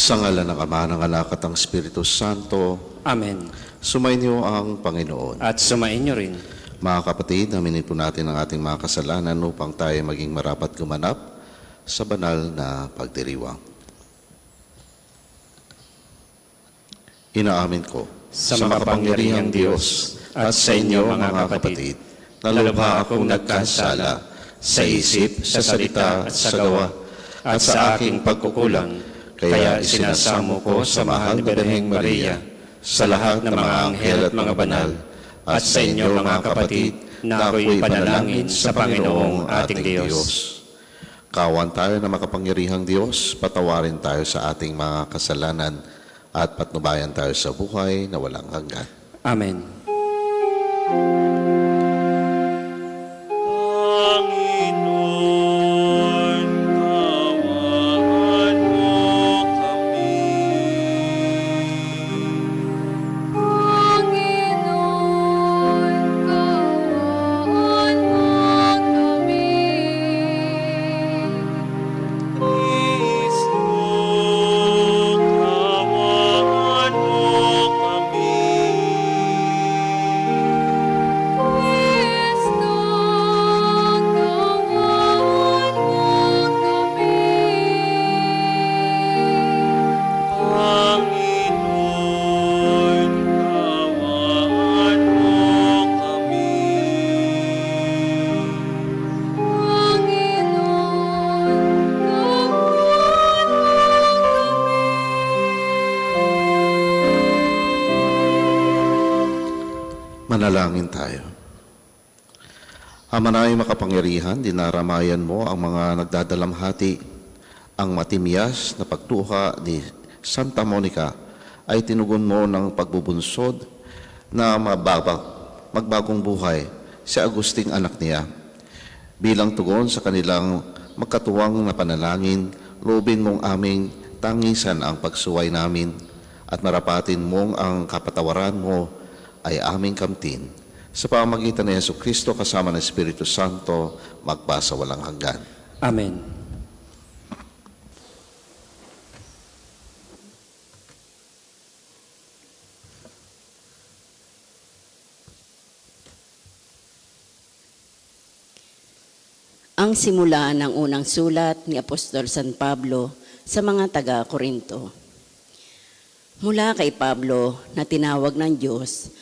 Sa ngalan ng Ama, ng Anak at ng Espiritu Santo. Amen. Sumainyo ang Panginoon. At sumainyo rin. Mga kapatid, aminin po natin ang ating mga kasalanan upang tayo maging marapat gumanap sa banal na pagdiriwang. Inaamin ko Sa makapangyarihang Diyos at sa inyo mga kapatid, na lubha akong nagkasala sa isip, sa salita at sa gawa, at sa aking pagkukulang, kaya isinasamo ko sa mahal na Birheng Maria, sa lahat ng mga anghel at mga banal, at sa inyo mga kapatid, na ako'y panalangin sa Panginoong ating Diyos. Kawan tayo na makapangyarihang Diyos, patawarin tayo sa ating mga kasalanan, at patnubayan tayo sa buhay na walang hanggan. Amen. Panginoon, kaawaan mo kami. Panginoon, kaawaan mo kami. Kristo, kaawaan mo kami. Kristo, kaawaan mo Panginoon, kaawaan mo kami. Manalangin tayo. Ama na makapangyarihan, dinaramayan mo ang mga nagdadalamhati. Ang matimyas na pagtuha ni Santa Monica ay tinugon mo ng pagbubunsod na magbagong buhay si Agusting anak niya. Bilang tugon sa kanilang magkatuwang na panalangin, loobin mong aming tangisan ang pagsuway namin at marapatin mong ang kapatawaran mo ay aming kamtin. Sa pamamagitan ni Jesucristo kasama ng Espiritu Santo, magpasa walang hanggan. Amen. Ang simula ng unang sulat ni Apostol San Pablo sa mga taga-Korinto. Mula kay Pablo na tinawag ng Diyos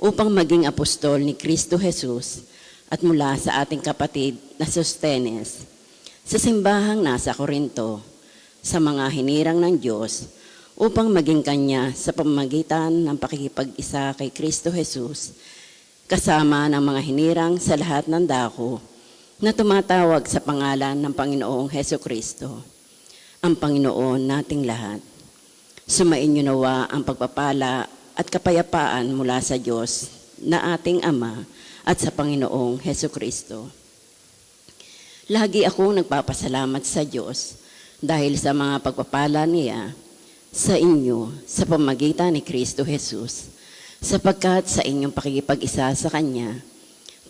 upang maging apostol ni Kristo Jesus at mula sa ating kapatid na Sostenes sa simbahang nasa Korinto sa mga hinirang ng Diyos upang maging kanya sa pamamagitan ng pakikipag-isa kay Kristo Jesus kasama ng mga hinirang sa lahat ng dako na tumatawag sa pangalan ng Panginoong Hesukristo, ang Panginoon nating lahat. Sumainyo nawa ang pagpapala at kapayapaan mula sa Diyos na ating Ama at sa Panginoong Hesukristo. Lagi akong nagpapasalamat sa Diyos dahil sa mga pagpapala niya sa inyo sa pamamagitan ni Kristo Jesus, sapagkat sa inyong pakikipag-isa sa Kanya,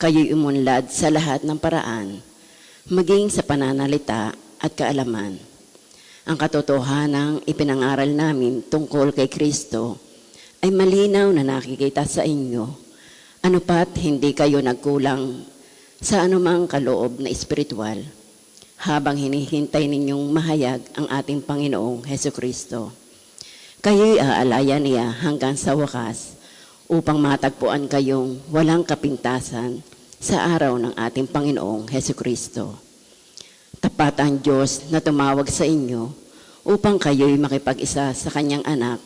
kayo'y umunlad sa lahat ng paraan, maging sa pananalita at kaalaman. Ang katotohanang ipinangaral namin tungkol kay Kristo ay malinaw na nakikita sa inyo, ano pat hindi kayo nagkulang sa anumang kaloob na espiritual, habang hinihintay ninyong mahayag ang ating Panginoong Hesukristo. Kayo'y aalaya niya hanggang sa wakas, upang matagpuan kayong walang kapintasan sa araw ng ating Panginoong Hesukristo. Tapat ang Diyos na tumawag sa inyo upang kayo'y makipag-isa sa Kanyang anak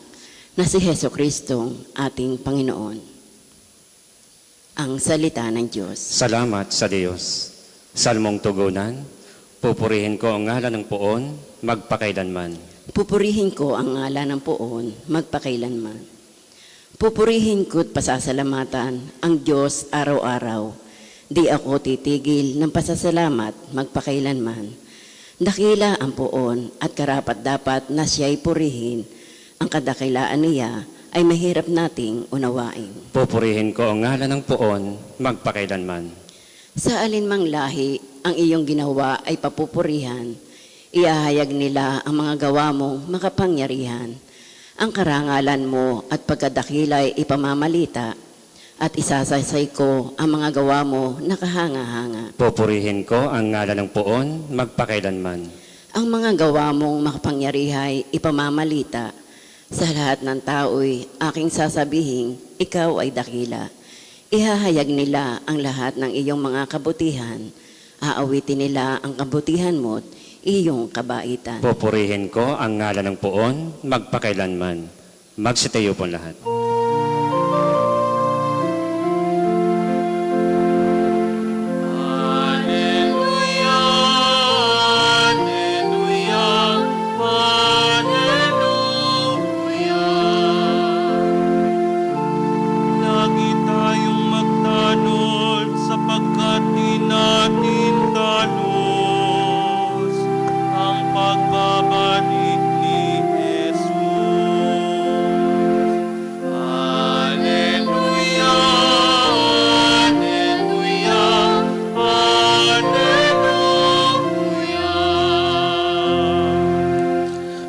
na si Hesukristo ating Panginoon. Ang salita ng Diyos. Salamat sa Diyos. Salmong tugunan, pupurihin ko ang ngalan ng poon, magpakailanman. Pupurihin ko ang ngalan ng poon, magpakailanman. Pupurihin ko't pasasalamatan ang Diyos araw-araw. Di ako titigil ng pasasalamat magpakailanman. Dakila ang poon at karapat dapat na siya'y purihin. Ang kadakilaan niya ay mahirap nating unawain. Pupurihin ko ang ngalan ng poon, magpakailanman. Sa alinmang lahi ang iyong ginawa ay papupurihan, Iahayag nila ang mga gawa mong makapangyarihan. Ang karangalan mo at pagkadakila'y ipamamalita at isasasay ko ang mga gawa mo na kahanga-hanga. Pupurihin ko ang ngalan ng poon magpakailanman. Ang mga gawa mong makapangyarihay ipamamalita. Sa lahat ng tao'y aking sasabihin, ikaw ay dakila. Ihahayag nila ang lahat ng iyong mga kabutihan. Aawitin nila ang kabutihan mo't iyong kabaitan. Pupurihin ko ang ngalan ng poon magpakailanman. Magsitayo po lahat. Alleluia, alleluia, alleluia. Lagi tayong magtanol sapagkat di natin talos ang pagbabalik ni Jesus. Alleluia, alleluia, alleluia.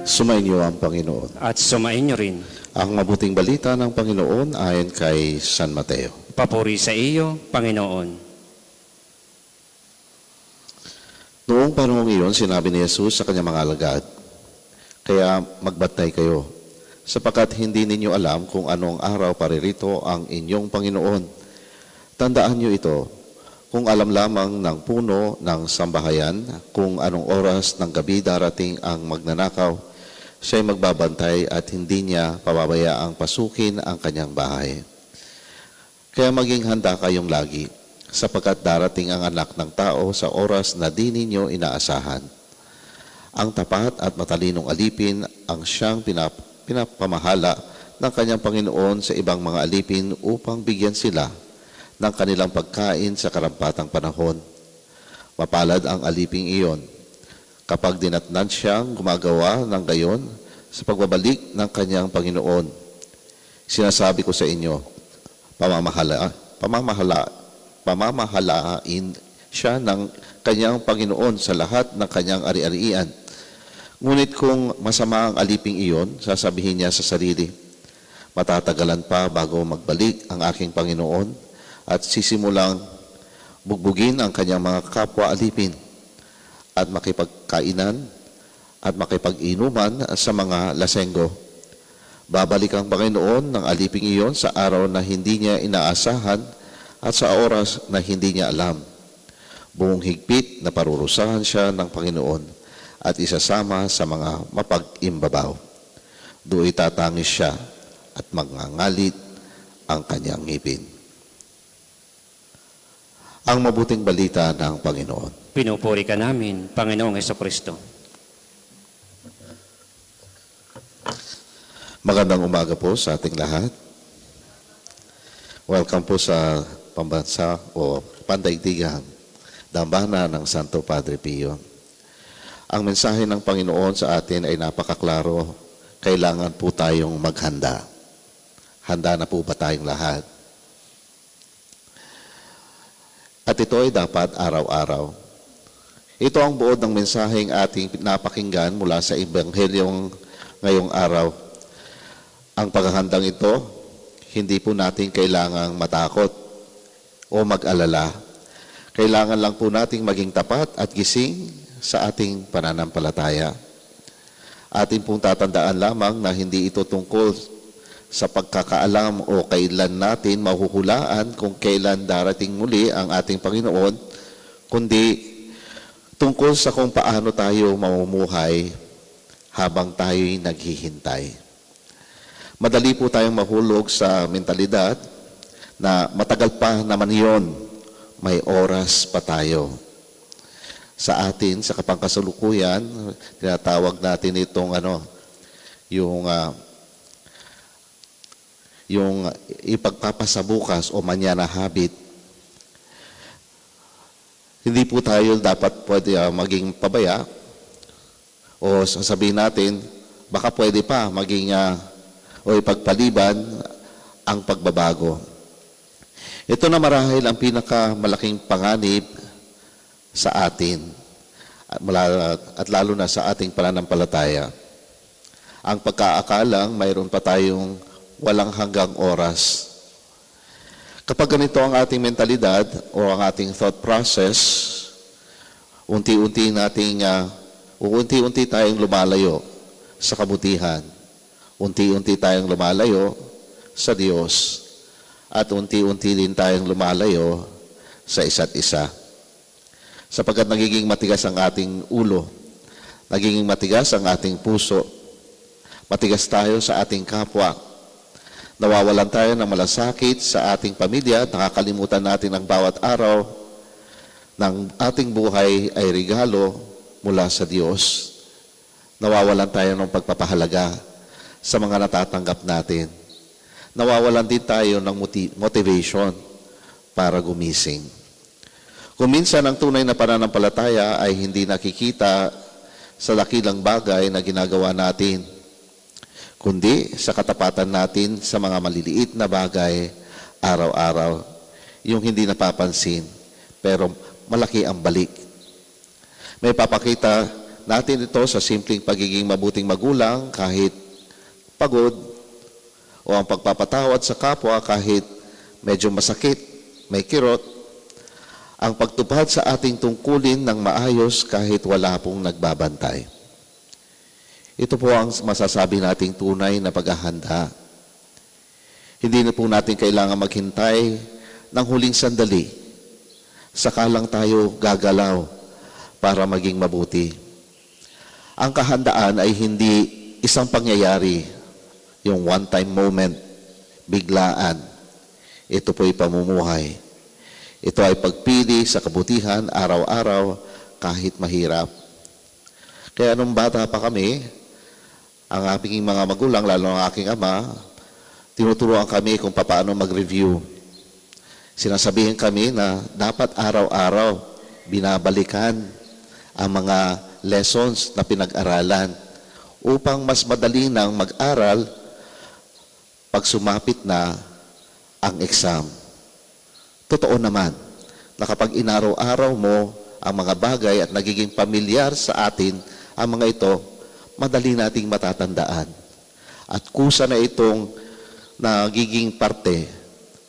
Sumainyo ang Panginoon. At sumain niyo rin. Ang mabuting balita ng Panginoon ayon kay San Mateo. Papuri sa iyo, Panginoon. Noong panahong iyon, sinabi ni Jesus sa kanyang mga alagad, kaya magbantay kayo, sapagkat hindi ninyo alam kung anong araw paririto ang inyong Panginoon. Tandaan niyo ito, kung alam lamang ng puno ng sambahayan kung anong oras ng gabi darating ang magnanakaw, siya'y magbabantay at hindi niya pababayaang pasukin ang kanyang bahay. Kaya maging handa kayong lagi, sapagkat darating ang anak ng tao sa oras na di ninyo inaasahan. Ang tapat at matalinong alipin ang siyang pinapamahala ng kanyang Panginoon sa ibang mga alipin upang bigyan sila ng kanilang pagkain sa karampatang panahon. Mapalad ang aliping iyon kapag dinatnan siyang gumagawa ng gayon sa pagbabalik ng kanyang Panginoon. Sinasabi ko sa inyo, pamamahalain siya ng kanyang Panginoon sa lahat ng kanyang ari-arian. Ngunit kung masama ang aliping iyon, sasabihin niya sa sarili, matatagalan pa bago magbalik ang aking Panginoon at sisimulang bugbugin ang kanyang mga kapwa alipin at makipagkainan at makipag-inuman sa mga lasenggo. Babalik ang Panginoon ng aliping iyon sa araw na hindi niya inaasahan at sa oras na hindi niya alam. Buong higpit na parurusahan siya ng Panginoon at isasama sa mga mapag-imbabaw. Do'y tatangis siya at magngangalit ang kanyang ngipin. Ang mabuting balita ng Panginoon. Pinupuri ka namin, Panginoong Hesukristo. Magandang umaga po sa ating lahat. Welcome po sa pambansa o pandaigdigang dambana ng Santo Padre Pio. Ang mensahe ng Panginoon sa atin ay napakaklaro. Kailangan po tayong maghanda. Handa na po ba tayong lahat? At ito ay dapat araw-araw. Ito ang buod ng mensaheng ating napakinggan mula sa Ebanghelyong ngayong araw. Ang paghahandang ito, hindi po natin kailangang matakot o mag-alala. Kailangan lang po nating maging tapat at gising sa ating pananampalataya. Atin pong tatandaan lamang na hindi ito tungkol sa pagkakaalam o kailan natin mahuhulaan kung kailan darating muli ang ating Panginoon, kundi tungkol sa kung paano tayo mamumuhay habang tayo'y naghihintay. Madali po tayong mahulog sa mentalidad na matagal pa naman yon, may oras pa tayo. Sa atin, sa kapangkasalukuyan, tinatawag natin itong yung ipagpapasabukas o manyana habit. Hindi po tayo dapat pwede maging pabaya o sasabihin natin, baka pwede pa maging o ipagpaliban ang pagbabago. Ito na marahil ang pinakamalaking panganib sa atin. at lalo na sa ating pananampalataya. Ang pagkaakalang mayroon pa tayong walang hanggang oras. Kapag ganito ang ating mentalidad o ang ating thought process, unti-unti tayong lumalayo sa kabutihan. Unti-unti tayong lumalayo sa Diyos. At unti-unti din tayong lumalayo sa isa't isa. Sapagkat nagiging matigas ang ating ulo, nagiging matigas ang ating puso, matigas tayo sa ating kapwa, nawawalan tayo ng malasakit sa ating pamilya, nakakalimutan natin ang bawat araw ng ating buhay ay regalo mula sa Diyos. Nawawalan tayo ng pagpapahalaga sa mga natatanggap natin. Nawawalan din tayo ng motivation para gumising. Kung minsan ang tunay na pananampalataya ay hindi nakikita sa dakilang bagay na ginagawa natin, kundi sa katapatan natin sa mga maliliit na bagay araw-araw, yung hindi napapansin, pero malaki ang balik. May papakita natin ito sa simpleng pagiging mabuting magulang kahit pagod, o ang pagpapatawad sa kapwa kahit medyo masakit, may kirot, ang pagtupad sa ating tungkulin ng maayos kahit wala pong nagbabantay. Ito po ang masasabi nating tunay na paghahanda. Hindi na po natin kailangan maghintay ng huling sandali. Saka lang tayo gagalaw para maging mabuti. Ang kahandaan ay hindi isang pangyayari, yung one-time moment, biglaan. Ito po'y pamumuhay. Ito ay pagpili sa kabutihan araw-araw kahit mahirap. Kaya nung bata pa kami, ang aming mga magulang, lalo ang aking ama, tinuturuan kami kung paano mag-review. Sinasabihin kami na dapat araw-araw binabalikan ang mga lessons na pinag-aralan upang mas madali nang mag-aral pag sumapit na ang exam. Totoo naman na kapag inaraw-araw mo ang mga bagay at nagiging pamilyar sa atin ang mga ito, madali nating matatandaan. At kusa na itong nagiging parte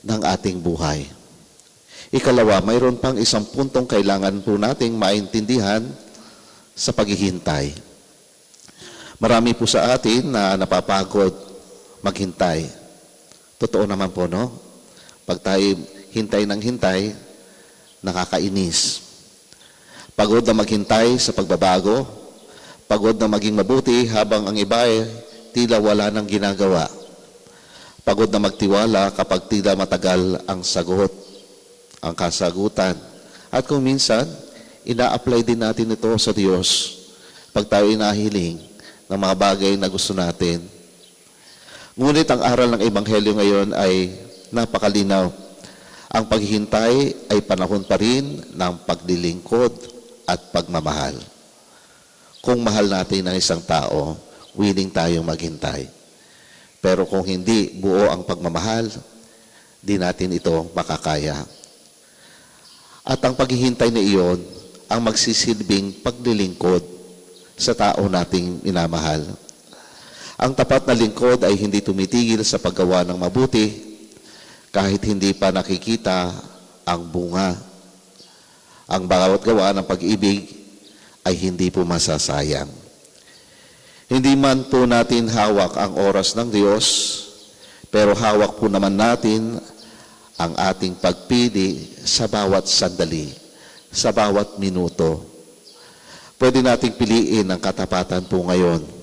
ng ating buhay. Ikalawa, mayroon pang isang puntong kailangan po nating maintindihan sa paghihintay. Marami po sa atin na napapagod maghintay. Totoo naman po, no? Pag tayo hintay ng hintay, nakakainis. Pagod na maghintay sa pagbabago, pagod na maging mabuti habang ang iba ay tila wala nang ginagawa. Pagod na magtiwala kapag tila matagal ang sagot, ang kasagutan. At kung minsan, ina-apply din natin ito sa Diyos pag tayo inahiling ng mga bagay na gusto natin. Ngunit ang aral ng Ebanghelyo ngayon ay napakalinaw. Ang paghihintay ay panahon pa rin ng paglilingkod at pagmamahal. Kung mahal natin ang isang tao, willing tayong maghintay. Pero kung hindi buo ang pagmamahal, di natin ito makakaya. At ang paghihintay na iyon, ang magsisilbing paglilingkod sa tao nating minamahal. Ang tapat na lingkod ay hindi tumitigil sa paggawa ng mabuti, kahit hindi pa nakikita ang bunga. Ang bawat gawa ng pag-ibig ay hindi po masasayang. Hindi man po natin hawak ang oras ng Diyos, pero hawak po naman natin ang ating pagpili sa bawat sandali, sa bawat minuto. Pwede nating piliin ang katapatan po ngayon.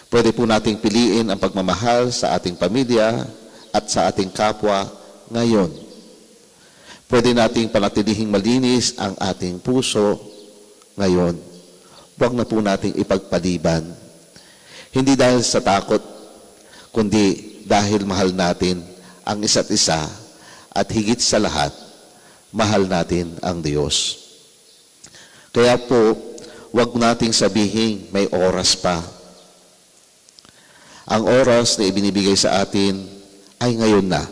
Pwede po nating piliin ang pagmamahal sa ating pamilya at sa ating kapwa ngayon. Pwede nating panatilihing malinis ang ating puso ngayon. Huwag na po nating ipagpaliban. Hindi dahil sa takot, kundi dahil mahal natin ang isa't isa at higit sa lahat, mahal natin ang Diyos. Kaya po, huwag nating sabihin may oras pa. Ang oras na ibinibigay sa atin ay ngayon na.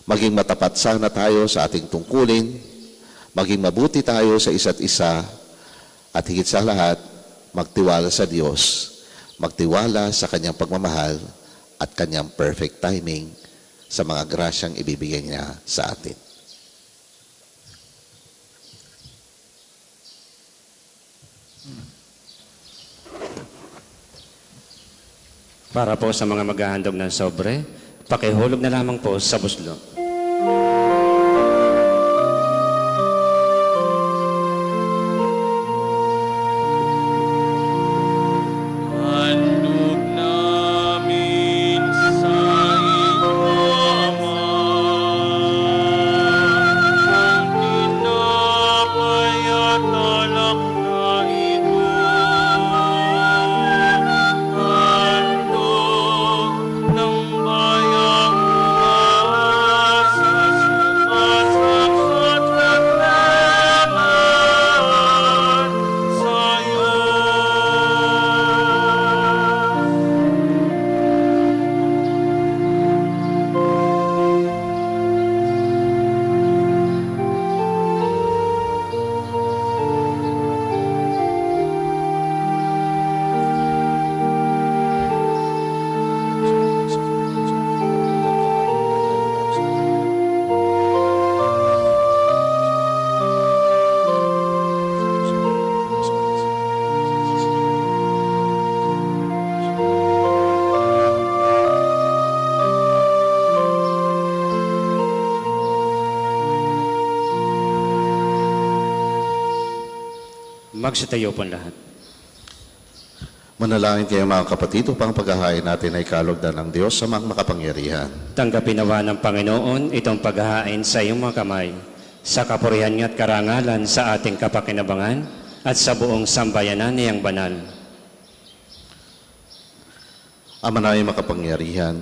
Maging matapat sana tayo sa ating tungkulin, maging mabuti tayo sa isa't isa, At higit sa lahat, magtiwala sa Diyos, magtiwala sa Kanyang pagmamahal at Kanyang perfect timing sa mga grasyang ibibigay niya sa atin. Para po sa mga maghahandog ng sobre, pakihulog na lamang po sa buslo. Handog namin sa iyo, Ama, ang tinapay at alak na ito. Handog ng bayang umaasa, sumasaksat naglaman sa'yo. Magsitayo po ang lahat. Manalangin kayo mga kapatid upang paghahain natin ay kalugdan ng Diyos sa mga makapangyarihan. Tanggapin nawa ng Panginoon itong paghahain sa iyong mga kamay, sa kapurihan niya at karangalan sa ating kapakinabangan at sa buong sambayanan niyang banal. Ama na makapangyarihan,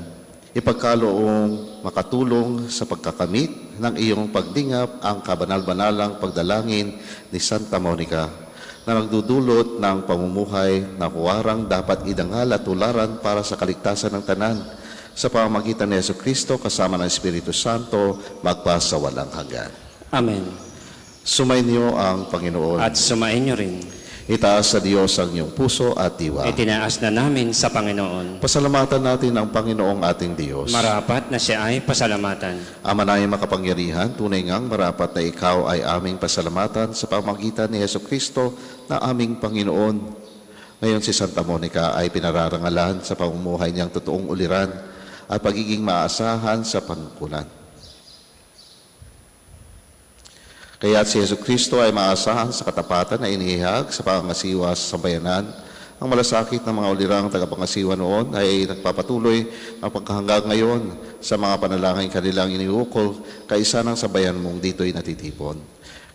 ipagkaloong makatulong sa pagkakamit ng iyong pagdingap ang kabanal-banalang pagdalangin ni Santa Monica na nagdudulot ng pamumuhay na huwarang dapat idangal at tularan para sa kaligtasan ng tanan sa pamamagitan ni Jesucristo kasama ng Espiritu Santo magpasa walang hanggan. Amen. Sumainyo ang Panginoon. At sumain niyo rin. Itaas sa Diyos ang iyong puso at diwa. Itinaas na namin sa Panginoon. Pasalamatan natin ang Panginoong ating Diyos. Marapat na siya ay pasalamatan. Ama na makapangyarihan, tunay ngang marapat na ikaw ay aming pasalamatan sa pamagitan ni Jesucristo na aming Panginoon. Ngayon si Santa Monica ay pinararangalan sa pamumuhay niyang totoong uliran at pagiging maasahan sa panungkulan. Kaya si Jesucristo ay maasahan sa katapatan na inihag sa pangangasiwa sa sambayanan. Ang malasakit ng mga ulirang tagapangasiwa noon ay nagpapatuloy ang pagkahanggang ngayon sa mga panalangin kanilang iniukol kaisa ng sambayan mong dito'y natitipon.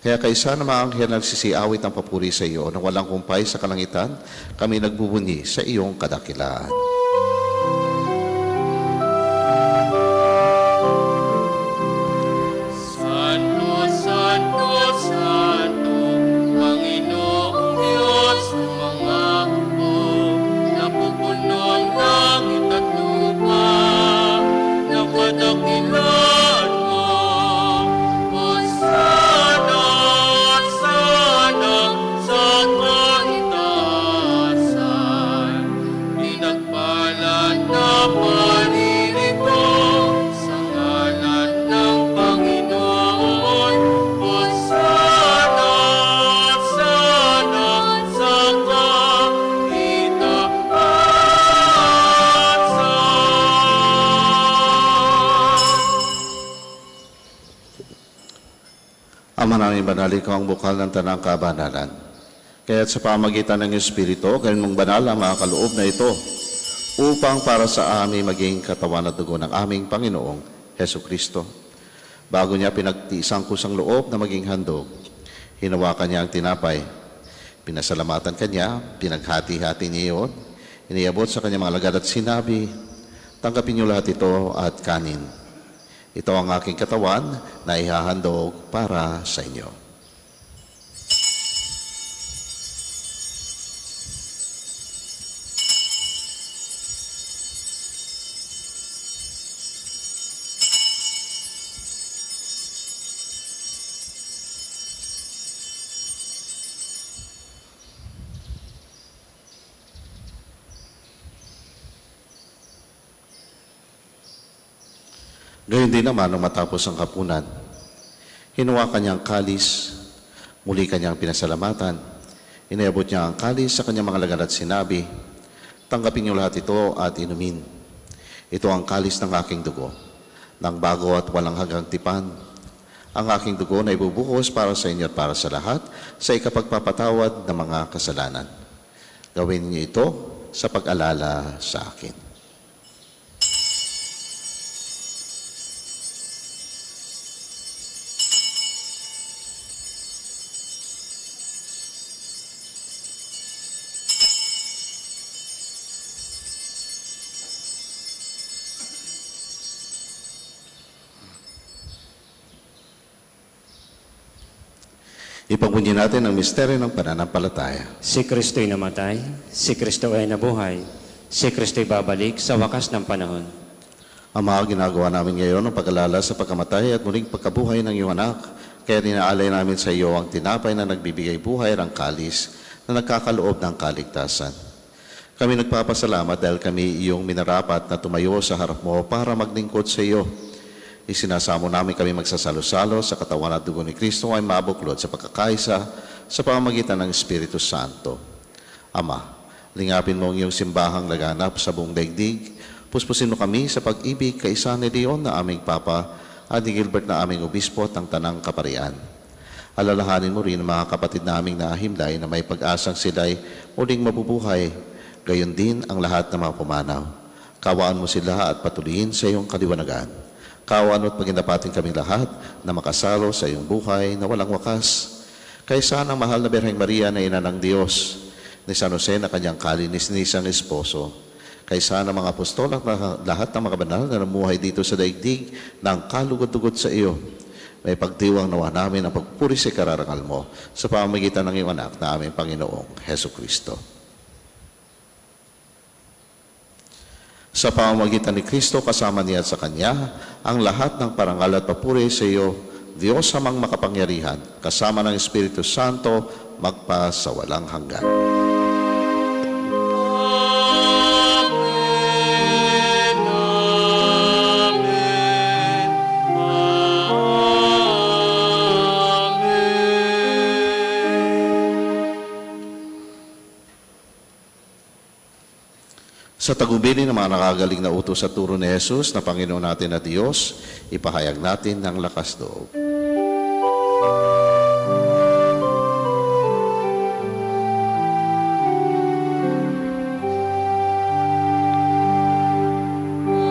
Kaya kaisa ng mga anghel nagsisiawit ang papuri sa iyo na walang kumpay sa kalangitan, kami nagbubunyi sa iyong kadakilaan. Santo, Santo, Santo, Panginoong Diyos ng mga hukbo, napupuno ang langit at lupa, ng kadakilaan mo. Hosana, sana sa kaitaasan, pinagpala na paririto sa ngalan ng Panginoon. Hosana, sana sa kaitaasan. Ama namin banal, ikaw ang bukal ng tanang kabanalan. Kaya't sa pamagitan ng Espiritu, gawin mong banal ang mga kaloob na ito upang para sa amin maging katawan at dugo ng aming Panginoong Heso Kristo. Bago niya pinagtiisang kusang loob na maging handog, hinawakan niya ang tinapay. Pinasalamatan kanya, pinaghati-hati niya iyon, iniabot sa kanyang mga alagad at sinabi, tanggapin niyo lahat ito at kanin. Ito ang aking katawan na ihahandog para sa inyo. Gayon din naman nung matapos ang hapunan, hinuwakan niya ang kalis, muli kanyang pinasalamatan, inayabot niya ang kalis sa kanyang mga lagad at sinabi, "Tanggapin niyo lahat ito at inumin. Ito ang kalis ng aking dugo, ng bago at walang hanggang tipan. Ang aking dugo na ibubuhos para sa inyo at para sa lahat sa ikapagpapatawad ng mga kasalanan. Gawin niyo ito sa pag-alala sa akin." Ipagbunyi natin ang misteryo ng pananampalataya. Si Kristo'y namatay, si Kristo ay nabuhay, si Kristo'y babalik sa wakas ng panahon. Ama, ginagawa namin ngayon ang pag-alala sa pagkamatay at muling pagkabuhay ng iyong anak. Kaya dinaalay namin sa iyo ang tinapay na nagbibigay buhay at ang kalis na nagkakaloob ng kaligtasan. Kami nagpapasalamat dahil kami iyong minarapat na tumayo sa harap mo para maglingkod sa iyo. Isinasamo namin kami magsasalo-salo sa katawan at dugo ni Kristo ay mabuklod sa pagkakaisa sa pamamagitan ng Espiritu Santo. Ama, lingapin mo ang iyong simbahang laganap sa buong daigdig. Puspusin mo kami sa pag-ibig kaisa ni Leon na aming Papa at ni Gilbert na aming Obispo at ng Tanang Kaparian. Alalahanin mo rin ang mga kapatid naming nahimlay na may pag-asang sila'y muling mabubuhay. Gayon din ang lahat ng mga pumanaw. Kawaan mo sila at patuloyin sa iyong kaliwanagan. Kawan at paginapating kaming lahat na makasalo sa iyong buhay na walang wakas. Kaysa ng mahal na Birheng Maria na ina ng Diyos, ni San Jose na kanyang kalinis-nisang esposo, kaysa ng mga apostol at lahat ng mga banal na namuhay dito sa daigdig ng kalugod-lugod sa iyo, may pagdiwang nawa namin ang pagpupuri sa kararangal mo sa pamamagitan ng iyong anak na aming Panginoong Heso Kristo. Sa pamamagitan ni Kristo kasama niya at sa Kanya, ang lahat ng parangal at papuri sa iyo, Diyos amang makapangyarihan, kasama ng Espiritu Santo, magpa sa walang hanggan. Amen. Amen. Sa tagubilin ng mga nakagaling na utos sa turo ni Jesus na Panginoon natin na Diyos, ipahayag natin ng lakas loob.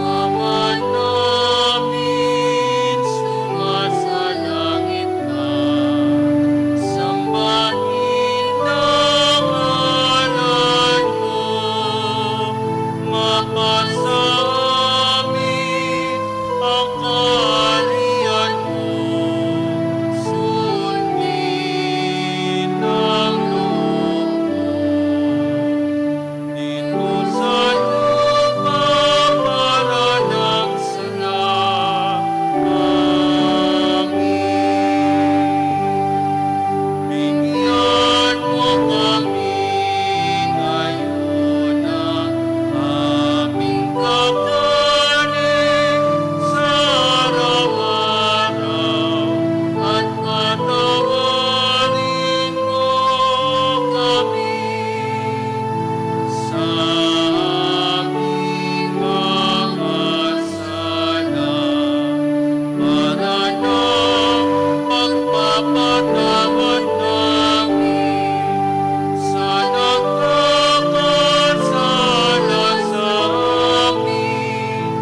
Ama namin, sumasalangit ka. Sambahin ang ngalan mo. Mapasa amin ang kaharian mo. Sundin ang loob mo. Dito sa lupa para ng salamin. Bigyan mo kami ngayon ng aming kakanin sa araw-araw at patawarin mo kami sa aming mga sala para ng pagpapatawad namin sa nagkakasala sa amin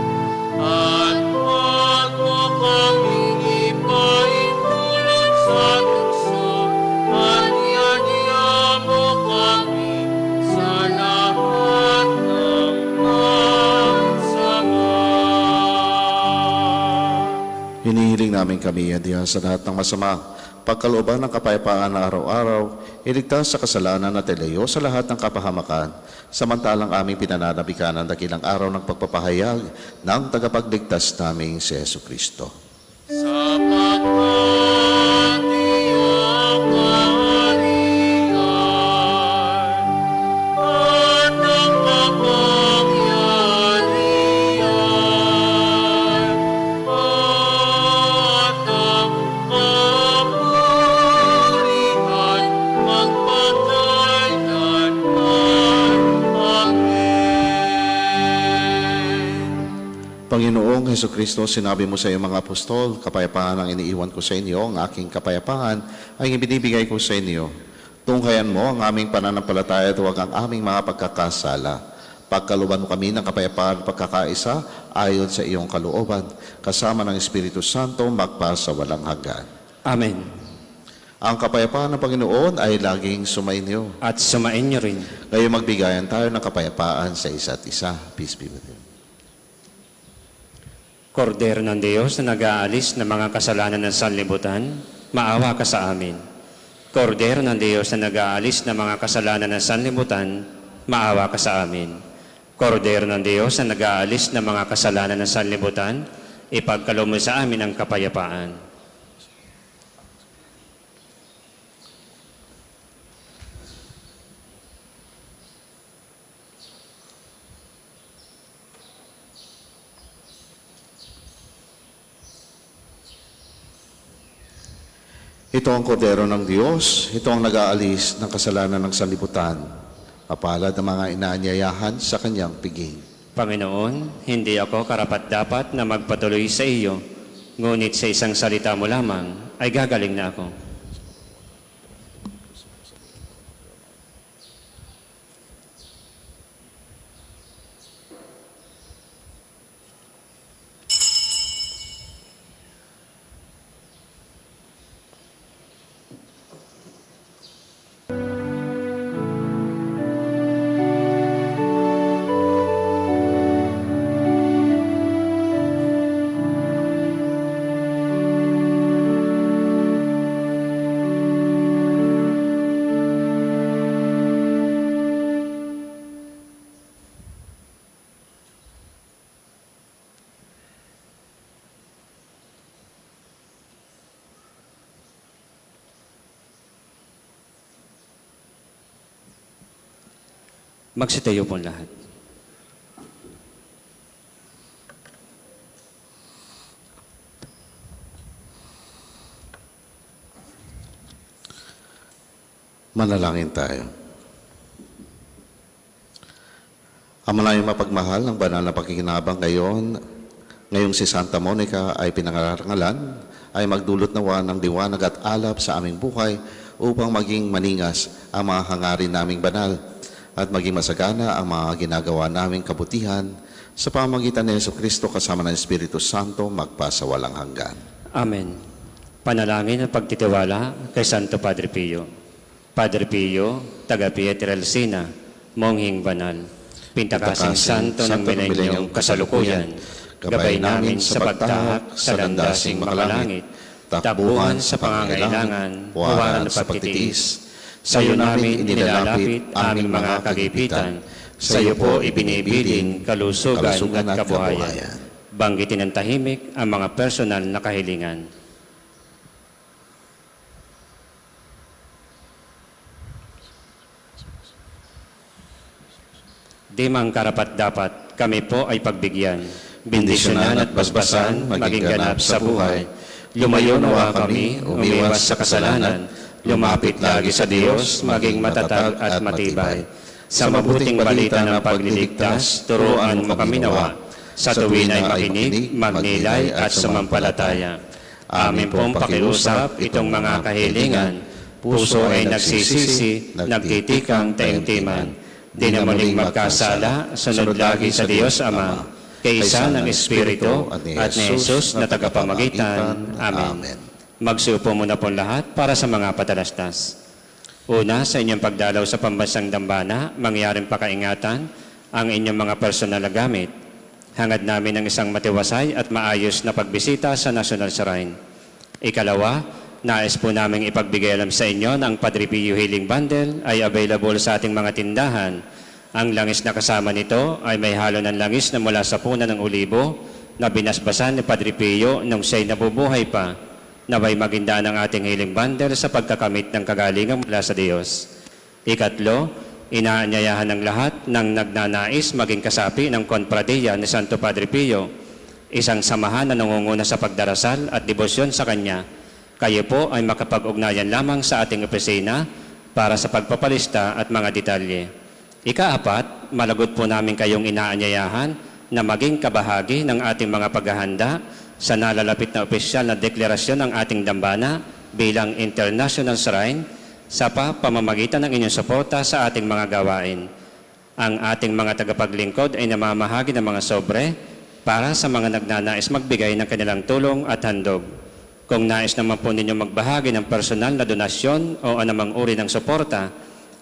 at huwag mo kaming ipaintulot sa tukso at ianiya mo kami sa lahat ng masama. Hinihiling namin kami, Diyan sa lahat ng masama, pagkalooban ng kapayapaan na araw-araw, iligtas sa kasalanan at ilayo sa lahat ng kapahamakan, samantalang aming pinananabikan ang dakilang araw ng pagpapahayag ng tagapagligtas naming si Yesu Kristo. Sapagkat iyong kaharian at ang kapangyarihan Hesukristo, sinabi mo sa iyong mga apostol, kapayapaan ang iniiwan ko sa inyo, ang aking kapayapaan ay ibinibigay ko sa inyo. Tunghayan mo ang aming pananampalataya at huwag ang aming mga pagkakasala. Pagkalooban mo kami ng kapayapaan at pagkakaisa ayon sa iyong kalooban, kasama ng Espiritu Santo magpa sa walang hanggan. Amen. Ang kapayapaan ng Panginoon ay laging sumainyo. At sumain niyo rin. Ngayon magbigayan tayo ng kapayapaan sa isa't isa. Peace be with you. Kordero ng Diyos na nag-aalis ng mga kasalanan ng sanlibutan, maawa ka sa amin. Kordero ng Diyos na nag-aalis ng mga kasalanan ng sanlibutan, maawa ka sa amin. Kordero ng Diyos na nag-aalis ng mga kasalanan ng sanlibutan, ipagkaloob mo sa amin ang kapayapaan. Ito ang kordero ng Diyos, ito ang nag-aalis ng kasalanan ng sanlibutan. Mapalad ang mga inaanyayahan sa kanyang piging. Panginoon, hindi ako karapat-dapat na magpatuloy sa iyo, ngunit sa isang salita mo lamang ay gagaling na ako. Magsitayo po lahat. Manalangin tayo. Ama naming mapagmahal, ng banal na pakikinabang ngayong si Santa Monica ay pinangarangalan, ay magdulot nawa ng liwanag at alab sa aming buhay upang maging maningas ang mga hangarin naming banal at maging masagana ang mga ginagawa naming kabutihan sa pamamagitan ni Jesucristo kasama ng Espiritu Santo magpa sa walang hanggan. Amen. Panalangin at pagtitiwala kay Santo Padre Pio. Padre Pio, taga Pietrelcina, monghing banal, pintakasing santo ng milenyong kasalukuyan, gabay namin sa pagtahak sa landasing makalangit, tabuhan sa pangangailangan, huwaran sa pagtitiis. Sa iyo namin inilalapit aming mga kagipitan, sa iyo po ibinibiling kalusugan at kabuhayan. Banggitin ng tahimik ang mga personal na kahilingan. Di mang karapat-dapat, kami po ay pagbigyan. Bendisyonan at basbasan, maging ganap sa buhay. Lumayo nawa kami, umiwas sa kasalanan. Lumapit lagi sa Diyos, maging matatag at matibay. Sa mabuting balita ng pagliligtas, turuan mo kami nawa. Sa tuwin ay makinig, magnilay at sumampalataya. Amin pong pakiusap itong mga kahilingan. Puso ay nagsisisi, nagtitikang taimtiman. Di na muling magkasala, sunod lagi sa Diyos Ama, kaysa ng Espiritu at ni Jesus na tagapamagitan. Amen. Magsupo muna po lahat para sa mga patalastas. Una, sa inyong pagdalaw sa pambansang dambana, mangyaring pakaingatan ang inyong mga personal na gamit. Hangad namin ng isang matiwasay at maayos na pagbisita sa National Shrine. Ikalawa, nais po namin ipagbigay alam sa inyo na ang Padre Pio Healing Bundle ay available sa ating mga tindahan. Ang langis na kasama nito ay may halo ng langis na mula sa puno ng olibo na binasbasan ni Padre Pio nung siya'y nabubuhay pa. Naway magindaan ang ating Healing Bundle sa pagkakamit ng kagalingan mula sa Diyos. Ikatlo, inaanyayahan ng lahat ng nagnanais maging kasapi ng Konpradiya ni Santo Padre Pio, isang samahan na nangunguna sa pagdarasal at debosyon sa Kanya. Kayo po ay makapag-ugnayan lamang sa ating opisina para sa pagpapalista at mga detalye. Ikaapat, malagot po namin kayong inaanyayahan na maging kabahagi ng ating mga paghahanda sa nalalapit na opisyal na deklarasyon ng ating dambana bilang International Shrine sa pamamagitan ng inyong suporta sa ating mga gawain. Ang ating mga tagapaglingkod ay namamahagi ng mga sobre para sa mga nagnanais magbigay ng kanilang tulong at handog. Kung nais naman po ninyo magbahagi ng personal na donasyon o anumang uri ng suporta,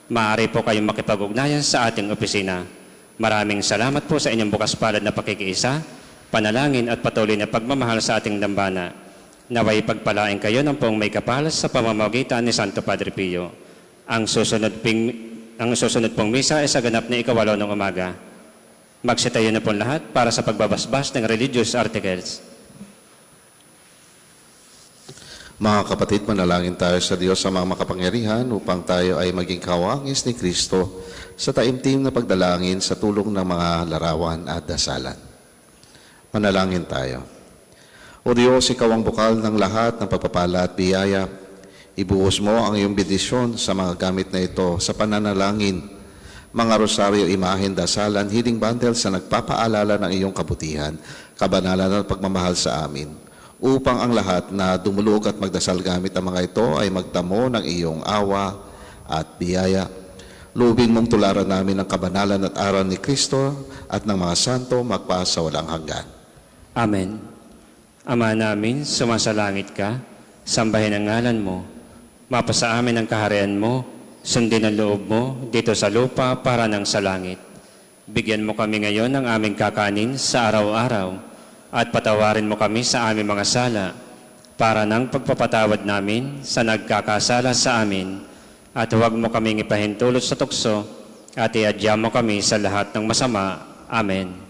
maaari po kayong makipag-ugnayan sa ating opisina. Maraming salamat po sa inyong bukas palad na pakikiisa, panalangin at patuloy na pagmamahal sa ating dambana. Naway pagpalain kayo ng pong may kapal sa pamamagitan ni Santo Padre Pio. Ang susunod pong misa ay sa ganap na 8:08 ng umaga. Magsitayo na po lahat para sa pagbabasbas ng religious articles. Mga kapatid, manalangin tayo sa Diyos sa mga makapangyarihan upang tayo ay maging kawangis ni Kristo sa taimtim na pagdalangin sa tulong ng mga larawan at dasalan. Manalangin tayo. O Diyos, Ikaw ang bukal ng lahat ng pagpapala at biyaya. Ibuhos mo ang iyong bendisyon sa mga gamit na ito sa pananalangin, mga rosaryo, imahen, dasalan, healing bundles na nagpapaalala ng iyong kabutihan, kabanalan at pagmamahal sa amin, upang ang lahat na dumulog at magdasal gamit ang mga ito ay magtamo ng iyong awa at biyaya. Lubin mong tularan namin ang kabanalan at aral ni Kristo at ng mga santo magpasa walang hanggan. Amen. Ama namin, sumasalangit ka, sambahin ang ngalan mo, mapasa amin ang kaharian mo, sundin ang loob mo dito sa lupa para ng sa langit. Bigyan mo kami ngayon ng aming kakanin sa araw-araw at patawarin mo kami sa aming mga sala para ng pagpapatawad namin sa nagkakasala sa amin at huwag mo kaming ipahintulot sa tukso at iadya mo kami sa lahat ng masama. Amen.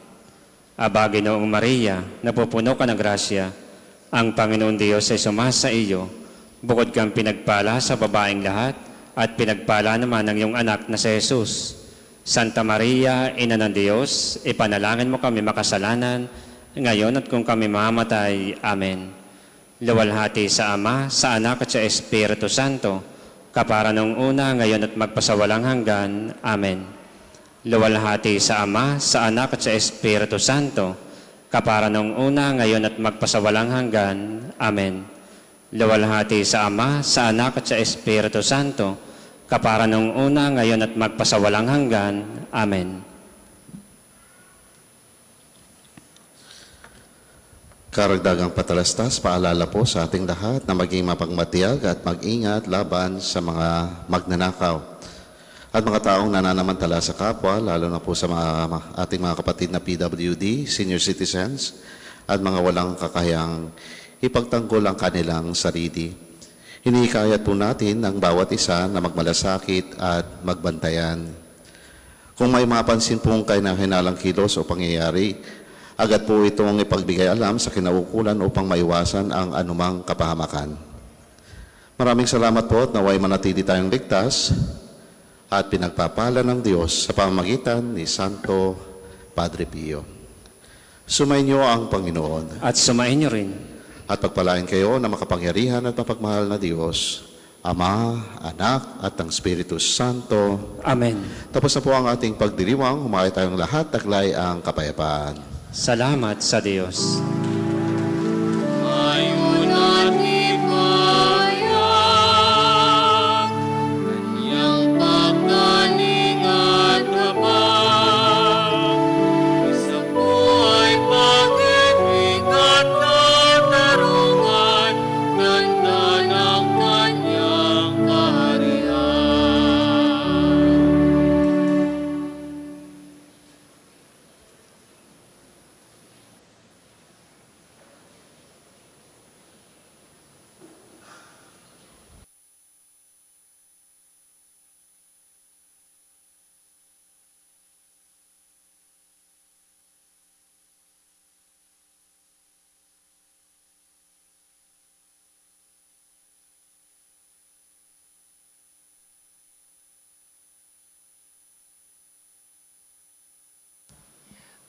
Aba, Ginoong Maria, napupuno ka ng grasya, ang Panginoon Diyos ay sumasa iyo. Bukod kang pinagpala sa babaeng lahat, at pinagpala naman ng iyong anak na si Jesus. Santa Maria, Ina ng Diyos, ipanalangin mo kami makasalanan, ngayon at kung kami mamamatay. Amen. Luwalhati sa Ama, sa Anak at sa Espiritu Santo, kapara nung una, ngayon at magpasawalang hanggan. Amen. Luwalhati sa Ama, sa Anak at sa Espiritu Santo, kapara nung una, ngayon at magpasawalang hanggan. Amen. Luwalhati sa Ama, sa Anak at sa Espiritu Santo, kapara nung una, ngayon at magpasawalang hanggan. Amen. Karagdagang patalastas, paalala po sa ating lahat na maging mapagmatiyag at mag-ingat laban sa mga magnanakaw at mga taong nananamantala sa kapwa, lalo na po sa ating mga kapatid na PWD, senior citizens, at mga walang kakayang ipagtanggol ang kanilang sarili. Hinihikayat po natin ang bawat isa na magmalasakit at magbantayan. Kung may mapansin pong kahinahinalang kilos o pangyayari, agad po itong ipagbigay alam sa kinaukulan upang maiwasan ang anumang kapahamakan. Maraming salamat po at naway manatili tayong ligtas at pinagpapala ng Diyos sa pamamagitan ni Santo Padre Pio. Sumainyo ang Panginoon At sumain niyo rin. at pagpalain kayo na makapangyarihan at mapagmahal na Diyos, Ama, Anak at ang Espiritu Santo. Amen. Tapos na po ang ating pagdiriwang. Humakay tayong lahat, taglay ang kapayapaan. Salamat sa Diyos. Ayunan ipayag, kanyang pagdating at habag. Isa po ay pag-ibig at katarungan, ganda ng kanyang kaharian.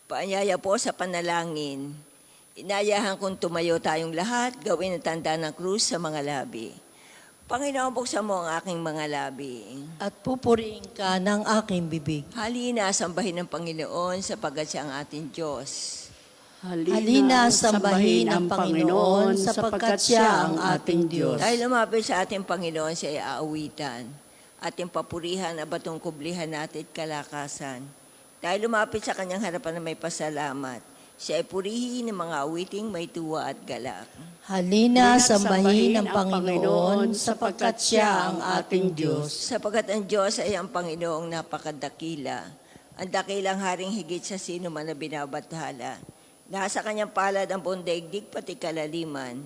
Paanyaya po sa panalangin. Inayahan kong tumayo tayong lahat, gawin ang tanda ng krus sa mga labi. Panginoon, buksan mo ang aking mga labi. At pupuriin ka ng aking bibig. Halina, sambahin ng Panginoon sapagkat siya ang ating Diyos. Halina, sambahin ang Panginoon sapagkat siya ang ating Diyos. Dahil lumapit sa ating Panginoon, siya ay aawitan. Ating papurihan at batong kublihan natin at kalakasan. Dahil lumapit sa kanyang harapan na may pasalamat, siya ay purihin ng mga awiting may tuwa at galak. Halina, sambahin ang Panginoon sapagkat siya ang ating Diyos. Sapagkat ang Diyos ay ang Panginoong napakadakila. Ang dakilang haring higit sa sino man na binabathala. Nasa kanyang palad ang buong daigdig pati kalaliman.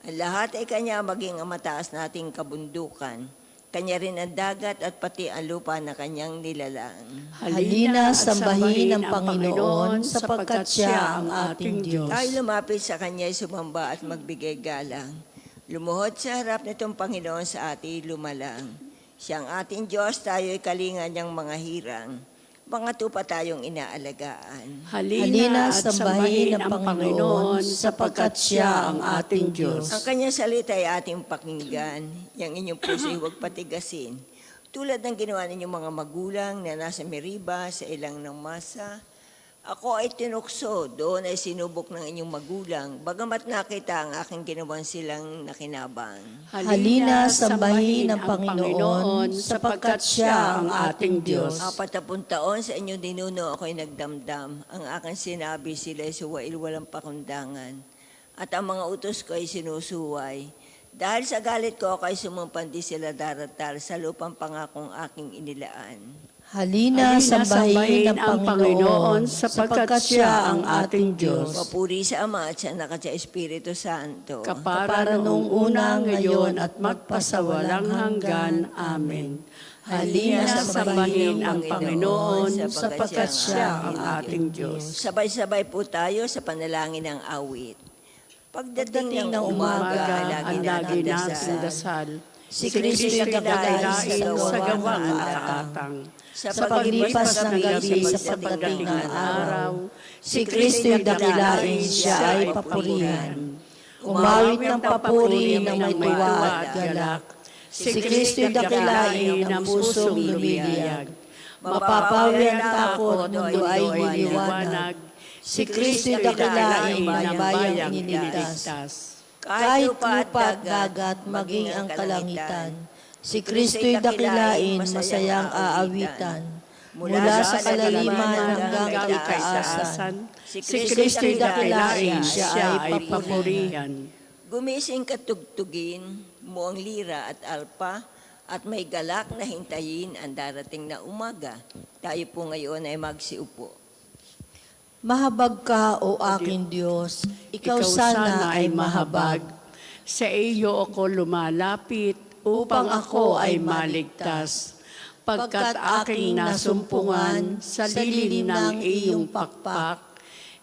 Ang lahat ay kanya maging ang mataas nating kabundukan. Kanya rin ang dagat at pati ang lupa na kanyang nilalang. Halina, sambahin ang Panginoon sapagkat siya ang ating Diyos. Tayo lumapit sa kanya, sumamba at magbigay galang. Lumuhod sa harap nitong Panginoon sa ating lumalang. Siya ang ating Diyos, tayo'y kalingan niyang mga hirang. Mga tupa tayong inaalagaan. Halina, sambahin ang Panginoon sapagkat siya ang ating Diyos. Ang kanyang salita ay ating pakinggan. Yang inyong puso'y huwag patigasin. Tulad ng ginawa ninyong mga magulang na nasa Meriba sa ilang ng masa, ako ay tinukso, doon ay sinubok ng inyong magulang, bagamat nakita ang aking ginawan silang nakinabang. Halina, sambahin ang Panginoon sapagkat siya ang ating Diyos. 40 taon sa inyong dinuno ako'y nagdamdam. Ang aking sinabi sila'y suwail walang pakundangan. At ang mga utos ko ay sinusuway. Dahil sa galit ko ako'y sumumpandi sila daratal sa lupang pangakong aking inilaan. Halina, sambahin ang Panginoon sapagkat siya ang ating Diyos. Papuri sa Ama at sa Anak at sa Espiritu Santo. Kapara nung una, ngayon at magpasawalang hanggan. Amen. Halina, sambahin ang Panginoon sapagkat siya ang ating Diyos. Sabay-sabay po tayo sa panalangin ng awit. Pagdating ng umaga, ang lagi natin dasal. dasal. Si Kristo'y Dakilain sa gawang katatang. Sa Sa paglipas ng gabi sa pagdating ng araw, si Kristo'y dakilain, siya ay papurihan. Umawit ng papuri ng may tuwa at galak. Si Kristo'y dakilain ng pusong lumiliyag. Mapapawi ang takot mundo ay niliwanag. Si Kristo'y dakilain ng bayang iniligtas. Kahit lupa at dagat, maging ang kalangitan, si Kristo'y dakilain, masayang aawitan. Mula sa kalaliman hanggang kaitaasan, si Kristo'y dakilain, siya ay papurihan. Gumising katugtugin mo ang lira at alpa at may galak na hintayin ang darating na umaga. Tayo po ngayon ay magsiupo. Mahabag ka, O aking Diyos, ikaw sana ay mahabag. Sa iyo ako lumalapit upang ako ay maligtas. Pagkat aking nasumpungan sa lilim ng iyong pakpak,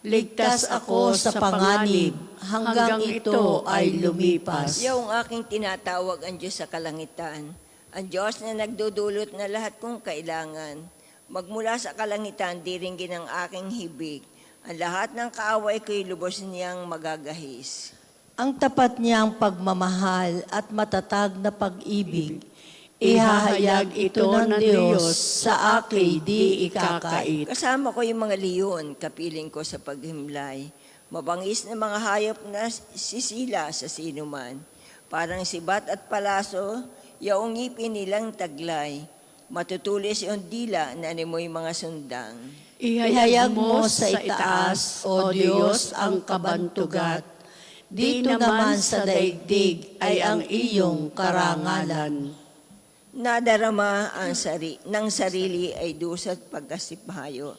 ligtas ako sa panganib hanggang ito ay lumipas. Yaw ang aking tinatawag ang Diyos sa kalangitan, ang Diyos na nagdudulot na lahat kong kailangan. Magmula sa kalangitan, diringgin ang aking hibig. Ang lahat ng kaaway ko'y lubos niyang magagahis. Ang tapat niyang pagmamahal at matatag na pag-ibig, ihahayag ito ng Diyos sa akin di ikakait. Kasama ko yung mga leon, kapiling ko sa paghimlay. Mabangis na mga hayop na sisila sa sinuman. Parang sibat at palaso, yaong ngipin nilang taglay. Matutulis yung dila na animoy mga sundang. Ihayag mo sa itaas, O Diyos, ang kabantugat. Dito naman sa daigdig ay ang iyong karangalan. Nadarama ang ng sarili ay dusat pagkasiphayo.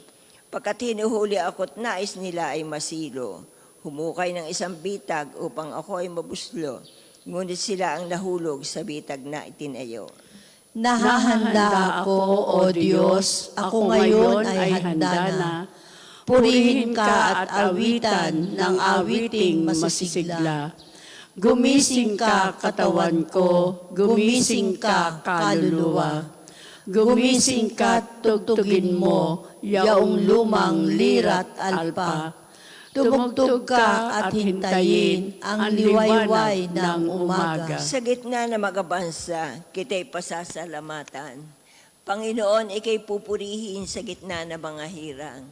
Pagkat hinuhuli ako't nais nila ay masilo. Humukay ng isang bitag upang ako ay mabuslo. Ngunit sila ang nahulog sa bitag na itinayo. Nahahanda ako, O Diyos, ako ngayon ay handa na. Purihin ka at awitan ng awiting masisigla. Gumising ka, katawan ko, gumising ka, kaluluwa. Gumising ka, tugtugin mo, yaong lumang lira't alpa. Tumugtog ka at hintayin ang liwayway ng umaga. Sa gitna ng mga bansa, kita'y pasasalamatan. Panginoon, ika'y pupurihin sa gitna ng mga hirang.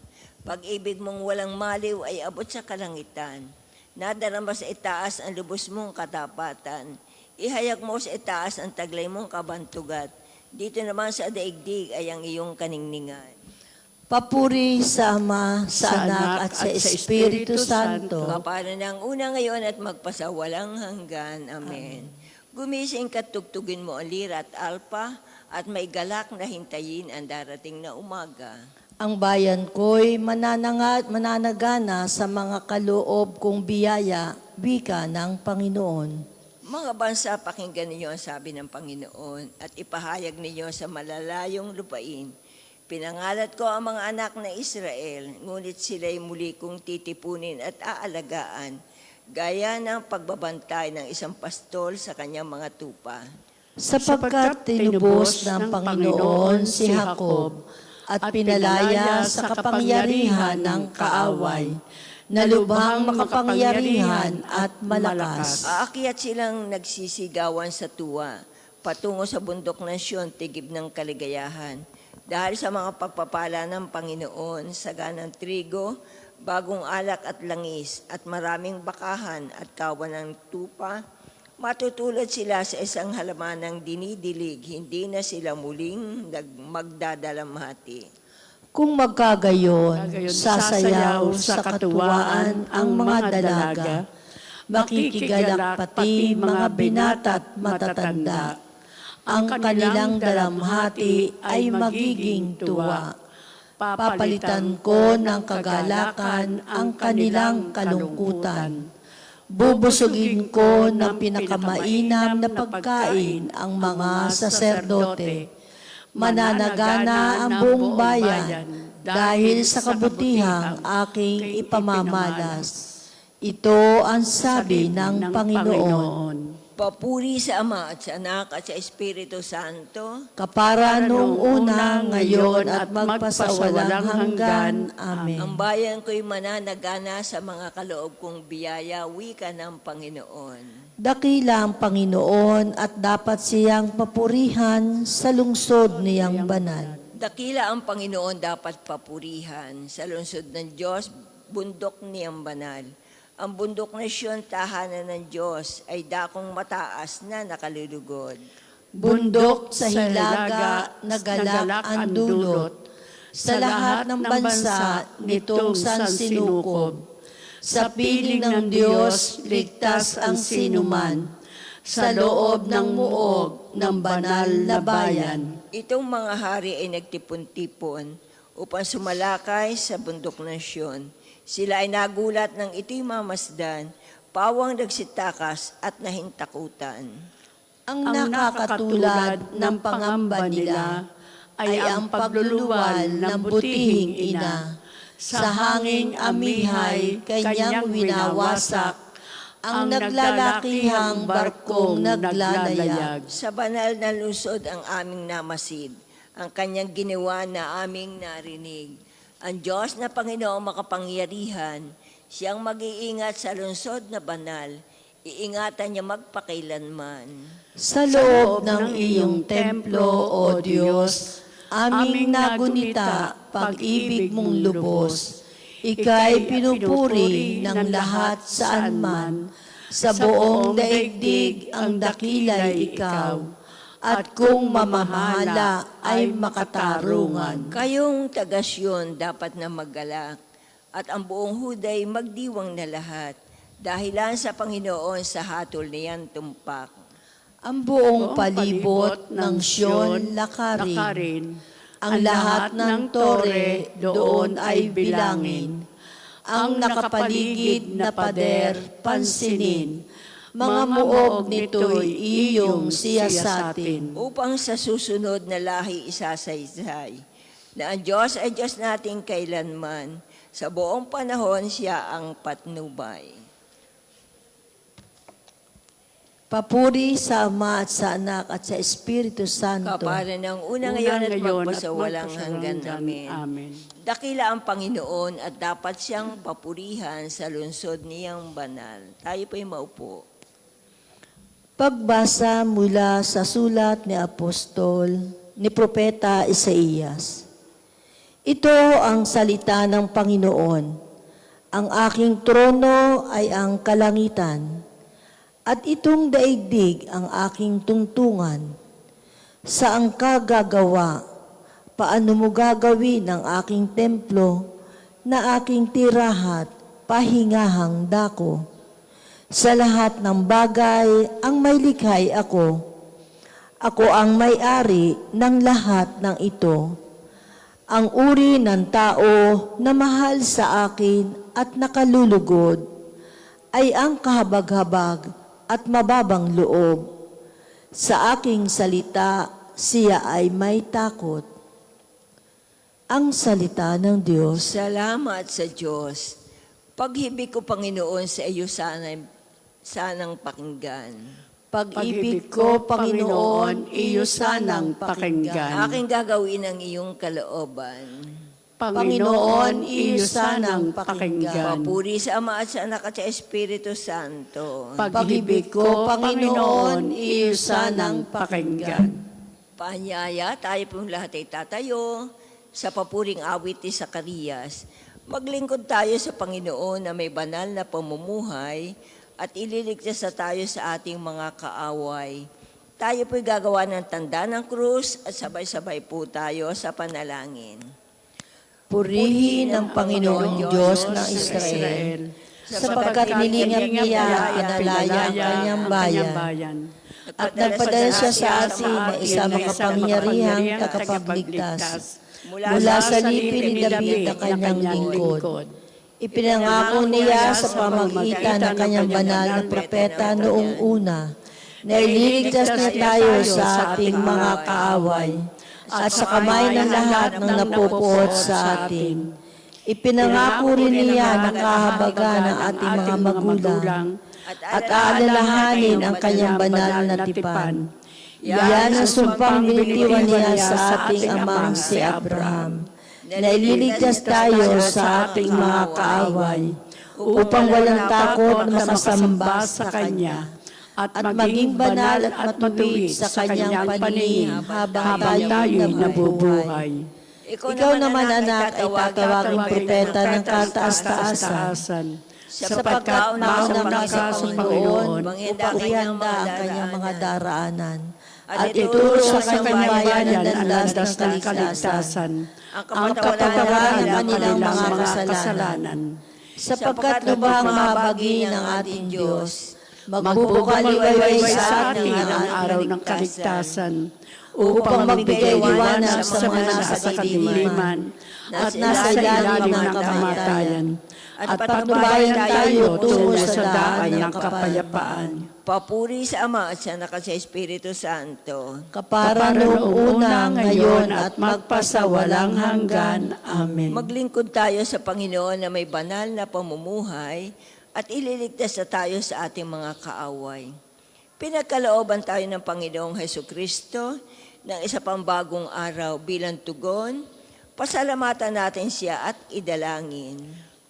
Pag-ibig mong walang maliw ay abot sa kalangitan. Nadarama sa itaas ang lubos mong katapatan. Ihayag mo sa itaas ang taglay mong kabantugat. Dito naman sa daigdig ay ang iyong kaningningan. Papuri sa Ama, sa Anak at sa Espiritu Santo. Kapano ng una ngayon at magpasawalang hanggan. Amen. Gumising ka, tugtugin mo ang lira at alpa at may galak na hintayin ang darating na umaga. Ang bayan ko'y mananagana sa mga kaloob kong biyaya, wika ng Panginoon. Mga bansa, pakinggan ninyo ang sabi ng Panginoon at ipahayag ninyo sa malalayong lupain. Pinangalat ko ang mga anak na Israel, ngunit sila'y muli kong titipunin at aalagaan, gaya ng pagbabantay ng isang pastol sa kanyang mga tupa. Sapagkat tinubos ng Panginoon si Jacob at pinalaya sa kapangyarihan ng kaaway, na lubhang makapangyarihan at malakas. Aakyat silang nagsisigawan sa tuwa, patungo sa bundok ng Siyon, tigib ng kaligayahan. Dahil sa mga pagpapala ng Panginoon, saganang trigo, bagong alak at langis, at maraming bakahan at kawan ng tupa, matutulad sila sa isang halamanang dinidilig, hindi na sila muling magdadalamhati. Kung magkagayon, sasayaw sa katuwaan ang mga dalaga, makikigalak pati mga binata at matatanda. Ang kanilang dalamhati ay magiging tuwa. Papalitan ko ng kagalakan ang kanilang kalungkutan. Bubusugin ko ng pinakamainam na pagkain ang mga saserdote. Mananagana ang buong bayan dahil sa kabutihang aking ipamamalas. Ito ang sabi ng Panginoon. Papuri sa Ama at sa Anak at sa Espiritu Santo. Kapara noong una, ngayon at magpasawalang hanggan. Amen. Ang bayan ko'y mananagana sa mga kaloob kong biyaya, wika ng Panginoon. Dakila ang Panginoon at dapat siyang papurihan sa lungsod niyang banal. Dakila ang Panginoon dapat papurihan sa lungsod ng Diyos, bundok niyang banal. Ang bundok na Siyon, tahanan ng Diyos, ay dakong mataas na nakalulugod. Bundok sa hilaga, nagalak ang dulot. Sa lahat ng bansa, nitong sansinukob. Sa piling ng Diyos, ligtas ang sinuman. Sa loob ng muog ng banal na bayan. Itong mga hari ay nagtipon-tipon upang sumalakay sa bundok ng Siyon. Sila ay nagulat ng ito'y mamasdan, pawang nagsitakas at nahintakutan. Ang nakakatulad ng pangamba nila ay ang pagluluwal ng butihing ina. Sa hanging amihay, kanyang winawasak, ang naglalakihang barkong naglalayag. Sa banal na lungsod ang aming namasid, ang kanyang ginawa na aming narinig. Ang Diyos na Panginoong makapangyarihan, siyang mag-iingat sa lungsod na banal, iingatan niya magpakailanman. Sa loob ng iyong templo, O Diyos, aming nagunita, pag-ibig mong lubos. Ika'y pinupuri ng lahat saan man, sa buong daigdig ang dakila'y ikaw. At kung mamamahala ay makatarungan. Kayong taga-Siyon dapat na maggalak, at ang buong Huday magdiwang na lahat, dahilan sa Panginoon sa hatol niyan tumpak. Ang buong palibot ng Siyon lakarin. Ang lahat ng tore doon ay bilangin. Ang nakapaligid na pader pansinin. Mga muog nito'y iyong siyasatin. Upang sa susunod na lahi isasaysay, na ang Diyos ay Diyos nating kailanman, sa buong panahon siya ang patnubay. Papuri sa Ama at sa Anak at sa Espiritu Santo. Kapara ng una ngayon at magpasawalang hanggan. Amen. Amen. Dakila ang Panginoon at dapat siyang papurihan sa lungsod niyang banal. Tayo po'y maupo. Pagbasa mula sa sulat ni Apostol ni Propeta Isaías. Ito ang salita ng Panginoon. Ang aking trono ay ang kalangitan, at itong daigdig ang aking tungtungan. Saan ka gagawa? Paano mo gagawin ang aking templo na aking tirahat, pahingahang dako? Sa lahat ng bagay ang may likhay ako. Ako ang may-ari ng lahat ng ito. Ang uri ng tao na mahal sa akin at nakalulugod ay ang kahabag-habag at mababang loob. Sa aking salita, siya ay may takot. Ang salita ng Diyos. Salamat sa Diyos. Paghibig ko, Panginoon, sa iyo sanang pakinggan. Pag-ibig ko, Panginoon, iyo sanang pakinggan. Aking gagawin ang iyong kalooban. Panginoon, iyo sanang pakinggan. Papuri sa Ama at sa Anak at sa Espiritu Santo. Pag-ibig ko, Panginoon, iyo sanang pakinggan. Paanyaya, tayo pong lahat ay tatayo sa papuring awit ni Zacarias. Maglingkod tayo sa Panginoon na may banal na pamumuhay at ililigtas na tayo sa ating mga kaaway. Tayo po'y gagawa ng tanda ng krus at sabay-sabay po tayo sa panalangin. Purihin ang Panginoon Diyos ng Israel, sapagkat nilingap niya at nalaya ang kanyang bayan, at nagpadala siya sa atin ng isang makapangyarihang tagapagligtas mula sa lipi ni David na kanyang lingkod. Ipinangako niya sa pamamagitan ng kanyang banal na propeta noong una na ililigtas niya tayo sa ating mga kaaway at sa kamay ng lahat ng napupuot sa atin. Ipinangako rin niya na kahabagan ng ating mga magulang at aalalahanin ang kanyang banal na tipan. Yan ang sumpang binitiwan niya sa ating amang si Abraham, na ililigtas tayo sa ating mga kaaway upang walang takot na masamba sa Kanya at maging banal at matuwid sa Kanyang paningin habang tayo'y nabubuhay. Ikaw naman, anak, ay tatawaging propeta ng kataas-taasan, sapagkat naunang sa Panginoon upang ihanda ang kanyang mga daraanan at ituro sa kanyang bayan ang landas ng kaligtasan, ang kapatawaran ng kanilang mga kasalanan. Sapagkat lubhang mabagi ng ating Diyos, magbubukaliwayway sa atin ang araw ng kaligtasan, upang magbigay liwanag sa mga nasa kadiliman at nasa ilalim ng kamatayan, at patnubayan tayo tungo sa daan ng kapayapaan. Papuri sa Ama at sa Anak at sa Espiritu Santo. Kapara noong una, ngayon, at magpasawalang hanggan. Amen. Maglingkod tayo sa Panginoon na may banal na pamumuhay at ililigtas na tayo sa ating mga kaaway. Pinagkalooban tayo ng Panginoong Hesukristo ng isa pang bagong araw bilang tugon. Pasalamatan natin siya at idalangin.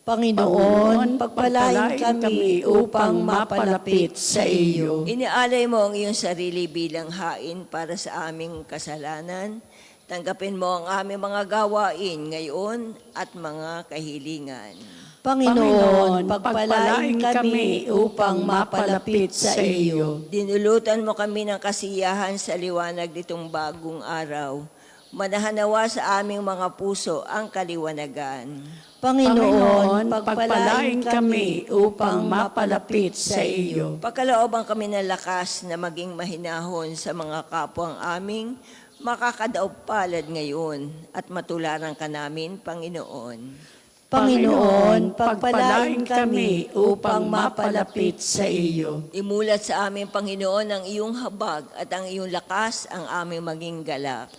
Panginoon, pagpalain kami upang mapalapit sa iyo. Inialay mo ang iyong sarili bilang hain para sa aming kasalanan. Tanggapin mo ang aming mga gawain ngayon at mga kahilingan. Panginoon, pagpalain kami upang mapalapit sa iyo. Dinulutan mo kami ng kasiyahan sa liwanag nitong bagong araw. Manahanawa sa aming mga puso ang kaliwanagan. Panginoon, pagpalain kami upang mapalapit sa iyo. Pagkalooban kami ng lakas na maging mahinahon sa mga kapwang aming makakadaog palad ngayon at matularan ka namin, Panginoon. Panginoon, pagpalain kami upang mapalapit sa iyo. Imulat sa amin, Panginoon, ang iyong habag at ang iyong lakas ang aming maging galak.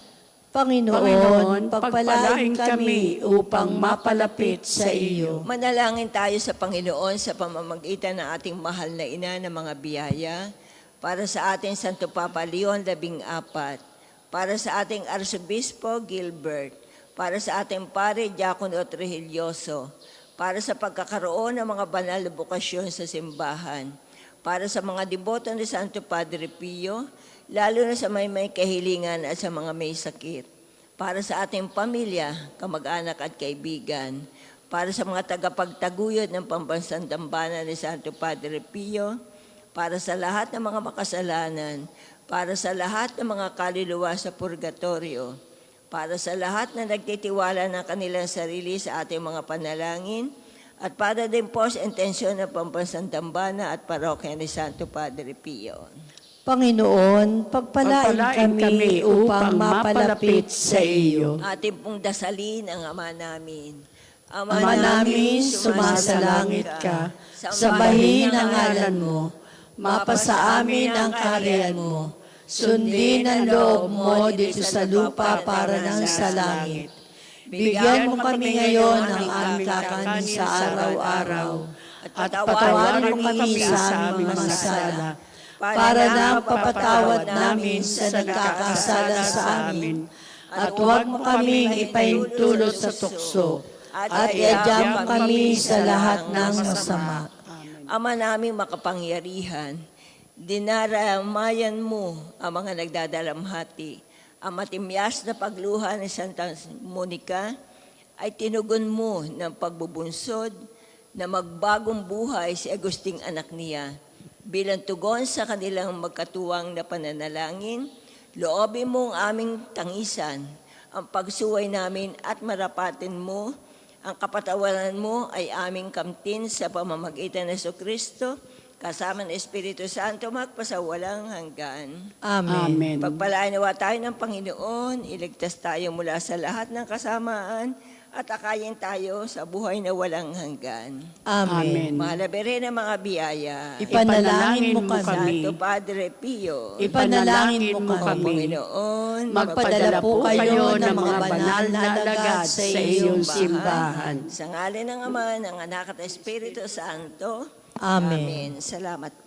Panginoon, pagpalain kami upang mapalapit sa iyo. Manalangin tayo sa Panginoon sa pamamagitan ng ating mahal na ina ng mga biyaya. para sa ating Santo Papa Leon XIV, para sa ating Arsobispo Gilbert, para sa ating Pare Diacono Trujilloso, para sa pagkakaroon ng mga banal na bukasyon sa simbahan, para sa mga deboto ni Santo Padre Pio, lalo na sa may kahilingan at sa mga may sakit, para sa ating pamilya, kamag-anak at kaibigan, para sa mga tagapagtaguyod ng pambansang dambana ni Santo Padre Pio, para sa lahat ng mga makasalanan, para sa lahat ng mga kaluluwa sa purgatorio, para sa lahat na nagtitiwala ng kanilang sarili sa ating mga panalangin, at para din po sa intensyon ng pambansang dambana at parokya ni Santo Padre Pio. Panginoon, pagpalain kami upang mapalapit sa iyo. Ating pong dasalin ang Ama namin. Ama namin, sumasalangit ka, sambahin ang ngalan mo, mapasa amin ang kaharian mo, sundin ang loob mo dito sa lupa para nang sa langit. Bigyan mo kami ngayon ng aming kakanin sa araw-araw, at patawarin mo kami sa aming mga sala, para nang papatawad namin sa nagkakasala sa amin, at huwag mo kaming ipahintulot sa tukso, at iadya mo kami sa lahat ng masama. Ama naming makapangyarihan, dinaramayan mo ang mga nagdadalamhati. Ang matimyas na pagluha ni Santa Monica ay tinugon mo ng pagbubunsod na magbagong buhay si Agusting anak niya. Bilang tugon sa kanilang magkatuwang na pananalangin, loobin mo ang aming tangisan, ang pagsuway namin at marapatin mo. Ang kapatawaran mo ay aming kamtin sa pamamagitan ng Jesucristo, kasama ng Espiritu Santo, magpasawalang hanggan. Amen. Pagpalain nawa tayo ng Panginoon, iligtas tayo mula sa lahat ng kasamaan, at akayin tayo sa buhay na walang hanggan. Amen. Mahalabirin ang mga biyaya. Ipanalangin mo kami. Santo Padre Pio. Ipanalangin mo kami. Panginoon, Magpadala po kayo ng mga banal na alagad sa iyong simbahan. Sa ngalan ng Ama, ng Anak at Espiritu Santo. Amen. Amen. Salamat po.